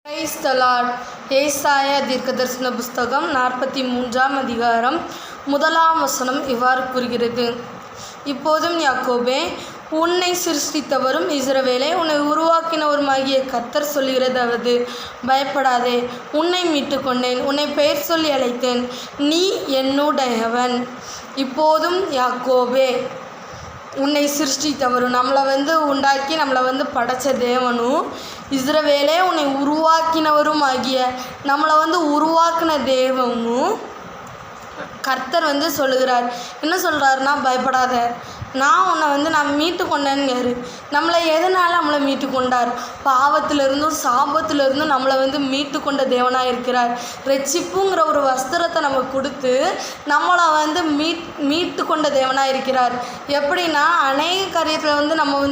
Praise the Lord. ஏசாயா தீர்க்கதரிசன புஸ்தகம் 43ஆம் அதிகாரம் 1ஆம் வசனம் இவ்வாறு கூறுகிறது: இப்போதும் யாக்கோபே, உன்னை சிருஷ்டித்தவரும் இஸ்ரவேலே, உன்னை உருவாக்கினவருமாகிய கர்த்தர் சொல்லுகிறதாவது: பயப்படாதே, உன்னை மீட்டு கொண்டேன், உன்னை பெயர் சொல்லி அழைத்தேன், நீ என்னுடையவன். இப்போதும் யாக்கோபே, உன்னை சிருஷ்டித்தவரும், நம்மளை உண்டாக்கி நம்மளை படைத்த தேவனும், இஸ்ரவேலே உன்னை உருவாக்கினவரும் ஆகிய நம்மளை உருவாக்கின தேவனும் கர்த்தர் சொல்லுகிறார். என்ன சொல்கிறாருன்னா, பயப்படாத, நான் உன்னை நான் மீட்டு கொண்டேன்னுங்காரு. நம்மளை எதனால் நம்மளை மீட்டு கொண்டார்? பாவத்திலிருந்தும் சாபத்திலிருந்தும் நம்மளை மீட்டு கொண்ட தேவனாக இருக்கிறார். ரட்சிப்புங்கிற ஒரு வஸ்திரத்தை நமக்கு கொடுத்து நம்மளை மீட்டு கொண்ட தேவனாக இருக்கிறார். எப்படின்னா, அநேக காரியத்தில் நம்ம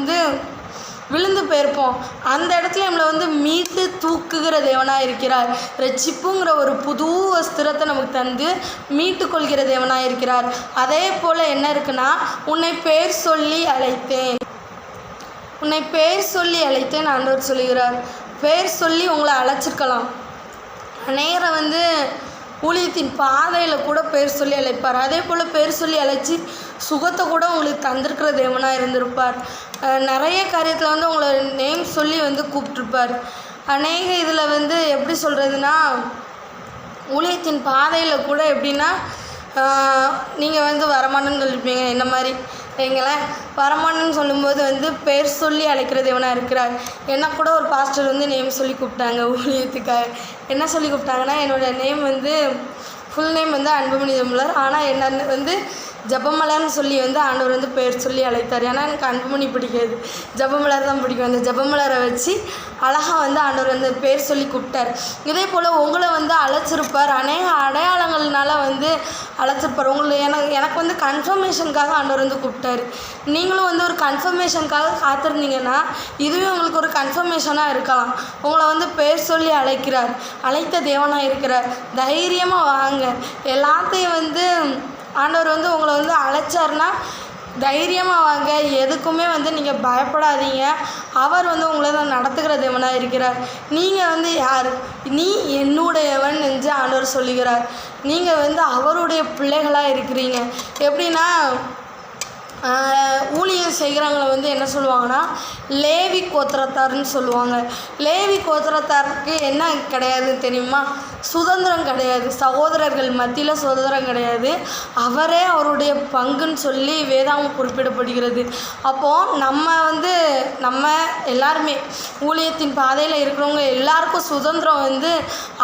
விழுந்து போயிருப்போம். அந்த இடத்துல நம்மளை மீட்டு தூக்குகிற தேவனாக இருக்கிறார். ரட்சிப்புங்கிற ஒரு புது வஸ்திரத்தை நமக்கு தந்து மீட்டு கொள்கிற தேவனாக இருக்கிறார். அதே போல் என்ன இருக்குன்னா, உன்னை பேர் சொல்லி அழைத்தேன், உன்னை பேர் சொல்லி அழைத்தேன் ஆண்டவர் சொல்லுகிறார். பேர் சொல்லி உங்களை அழைச்சிருக்கலாம். அநேகரை ஊழியத்தின் பாதையில் கூட பேர் சொல்லி அழைப்பார். அதே போல் பேர் சொல்லி அழைச்சி சுகத்தை கூட உங்களுக்கு தந்திருக்கிற தேவனாக இருந்திருப்பார். நிறைய காரியத்தில் உங்களை நேம் சொல்லி கூப்பிட்ருப்பார். அநேக இதில் எப்படி சொல்கிறதுனா, ஊழியத்தின் பாதையில் கூட எப்படின்னா, நீங்கள் வரமாட்டேன்னு சொல்லியிருப்பீங்க. இந்த மாதிரி எங்களேன் வரமாட்டேன்னு சொல்லும்போது பேர் சொல்லி அழைக்கிற தேவனாக இருக்கிறார். என்ன கூட ஒரு பாஸ்டர் நேம் சொல்லி கூப்பிட்டாங்க ஊழியத்துக்காக. என்ன சொல்லி கூப்பிட்டாங்கன்னா, என்னோடய நேம் ஃபுல் நேம் அன்புமணி ஜெபமலர். ஆனால் என்ன ஜெபமலர்னு சொல்லி ஆண்டவர் பேர் சொல்லி அழைத்தார். ஏன்னா எனக்கு அன்புமணி பிடிக்காது, ஜெபமலர் தான் பிடிக்கும். அந்த ஜெபமலரை வச்சு அழகாக ஆண்டவர் பேர் சொல்லி கூப்பிட்டார். இதே போல் உங்களை அழைச்சிருப்பார். அநேக அடையாளங்கள்னால அழைச்சிருப்பார். உங்களை எனக்கு கன்ஃபர்மேஷனுக்காக ஆண்டவர் கூப்பிட்டார். நீங்களும் ஒரு கன்ஃபர்மேஷனுக்காக காத்திருந்தீங்கன்னா இதுவே உங்களுக்கு ஒரு கன்ஃபர்மேஷனாக இருக்கலாம். உங்களை பேர் சொல்லி அழைக்கிறார், அழைத்த தேவனாக இருக்கிறார். தைரியமாக வாங்க. எல்லாத்தையும் ஆண்டவர் உங்களை அழைச்சார்னா தைரியமாக வாங்க. எதுக்குமே நீங்கள் பயப்படாதீங்க. அவர் உங்களை தான் நடத்துகிற தேவனாக இருக்கிறார். நீங்கள் யார்? நீ என்னுடையவன் என்று ஆண்டவர் சொல்லுகிறார். நீங்கள் அவருடைய பிள்ளைகளாக இருக்கிறீங்க. எப்படின்னா, ஊழியம் செய்கிறவங்களை என்ன சொல்லுவாங்கன்னா, லேவி கோத்திரத்தார்னு சொல்லுவாங்க. லேவி கோத்திரத்தாருக்கு என்ன கிடையாது தெரியுமா? சுதந்திரம் கிடையாது. சகோதரர்கள் மத்தியில் சுதந்திரம் கிடையாது. அவரே அவருடைய பங்குன்னு சொல்லி வேதாகம் குறிப்பிடப்படுகிறது. அப்போது நம்ம எல்லாருமே ஊழியத்தின் பாதையில் இருக்கிறவங்க எல்லாருக்கும் சுதந்திரம்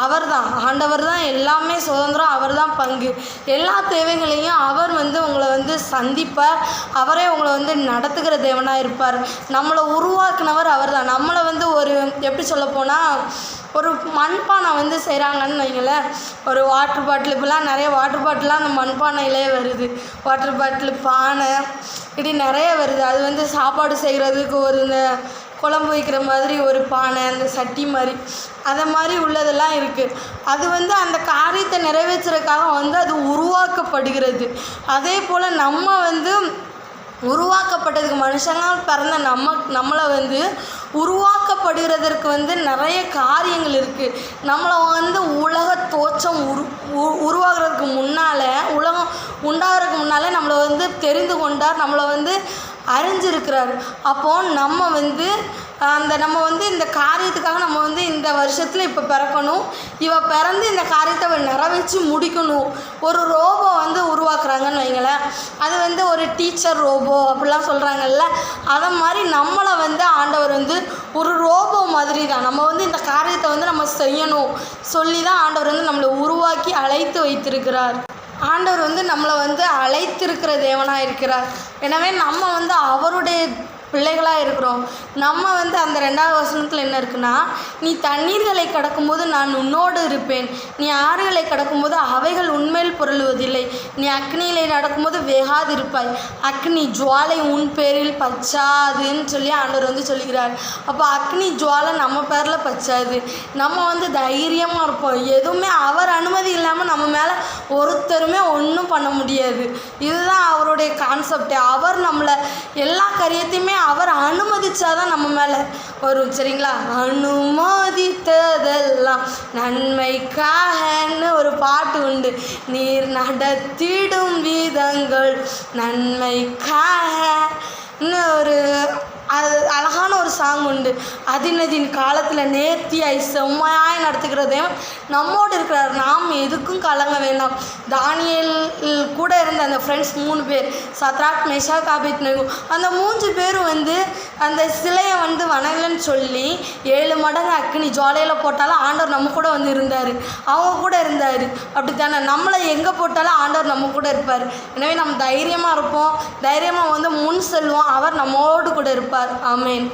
அவர் தான். ஆண்டவர் தான் எல்லாமே சுதந்திரம், அவர் தான் பங்கு. எல்லா தேவைகளையும் அவர் உங்களை சந்திப்பார். அவரே உங்களை நடத்துகிற தேவனாக இருப்பார். நம்மளை உருவாக்குனவர் அவர் தான். நம்மளை ஒரு எப்படி சொல்லப்போனால், ஒரு மண்பானை செய்கிறாங்கன்னு வைங்களேன். ஒரு வாட்டர் பாட்டில், இப்போலாம் நிறைய வாட்டர் பாட்டிலாம் அந்த மண்பானையிலே வருது. வாட்டர் பாட்டில், பானை, இப்படி நிறைய வருது. அது சாப்பாடு செய்கிறதுக்கு ஒரு இந்த குழம்பு வைக்கிற மாதிரி ஒரு பானை, அந்த சட்டி மாதிரி, அதை மாதிரி உள்ளதெல்லாம் இருக்குது. அது அந்த காரியத்தை நிறைவேற்றுறதுக்காக அது உருவாக்கப்படுகிறது. அதே போல் நம்ம உருவாக்கப்பட்டதுக்கு, மனுஷனால் பிறந்த நம்மளை உருவாக்கப்படுகிறதற்கு நிறைய காரியங்கள் இருக்குது. நம்மளை உலக தோற்றம் உருவாகிறதுக்கு முன்னால், உலகம் உண்டாகிறதுக்கு முன்னாலே நம்மளை தெரிந்து கொண்டார், நம்மளை அறிஞ்சிருக்கிறார். அப்போது நம்ம நம்ம இந்த காரியத்துக்காக நம்ம இந்த வருஷத்தில் இப்போ பிறக்கணும், பிறந்து இந்த காரியத்தை நிறைவேற்றி முடிக்கணும். ஒரு ரோபோ உருவாக்குறாங்கன்னு வைங்களேன். அது ஒரு டீச்சர் ரோபோ அப்படிலாம் சொல்கிறாங்கல்ல, அதை மாதிரி நம்மளை ஆண்டவர் ஒரு ரோபோ மாதிரி தான். நம்ம இந்த காரியத்தை நம்ம செய்யணும் சொல்லி தான் ஆண்டவர் நம்மளை உருவாக்கி அழைத்து வைத்திருக்கிறார். ஆண்டவர் நம்மளை அழைத்திருக்கிற தேவனாக இருக்கிறார். எனவே நம்ம அவருடைய பிள்ளைகளாக இருக்கிறோம். நம்ம அந்த 2வது வசனத்தில் என்ன இருக்குன்னா, நீ தண்ணீர்களை கடக்கும்போது நான் உன்னோடு இருப்பேன், நீ ஆறுகளை கடக்கும்போது அவைகள் உன்மேல் புரளுவதில்லை, நீ அக்னியிலே நடக்கும்போது வேகாதிருப்பாய், அக்னி ஜுவாலை உன் பேரில் பச்சாதுன்னு சொல்லி ஆண்டவர் சொல்லுகிறார். அப்போ அக்னி ஜுவாலை நம்ம பேரில் பச்சாது. நம்ம தைரியமாக இருப்போம். எதுவுமே அவர் அனுமதி இல்லாமல் நம்ம மேலே ஒருத்தருமே ஒன்றும் பண்ண முடியாது. இதுதான் அவருடைய கான்செப்ட். அவர் நம்மளை எல்லா காரியத்தையுமே அவர் அனுமதிச்சாதான் நம்ம மேலே வரும். சரிங்களா? அனுமதித்ததெல்லாம் நன்மைக்காகன்னு ஒரு பாட்டு உண்டு. நீர் நடத்திடும் விதங்கள் நன்மைக்காகன்னு ஒரு அழகான ஒரு சாங் உண்டு. அதினதின் காலத்தில் நேர்த்தியாய் செம்மையாய் நடத்துகிறதையும் நம்மோடு இருக்கிறார். நாம் எதுக்கும் கலங்க வேண்டாம். தானியேல் கூட இருந்த அந்த ஃப்ரெண்ட்ஸ் 3 பேர், சத்ராக், மேஷாக், ஆபேத்நேகோ, அந்த 3 பேரும் அந்த சிலையை வணங்கலன்னு சொல்லி 7 மடங்கு அக்கினி ஜுவாலையில் போட்டாலும் ஆண்டவர் நம்ம கூட இருந்தார். அவங்க கூட இருந்தார். அப்படித்தானே? நம்மளை எங்கே போட்டாலும் ஆண்டவர் நம்ம கூட இருப்பார். எனவே நம்ம தைரியமாக இருப்போம், தைரியமாக முன் செல்வோம். அவர் நம்மோடு கூட இருப்பார். ஆமென்.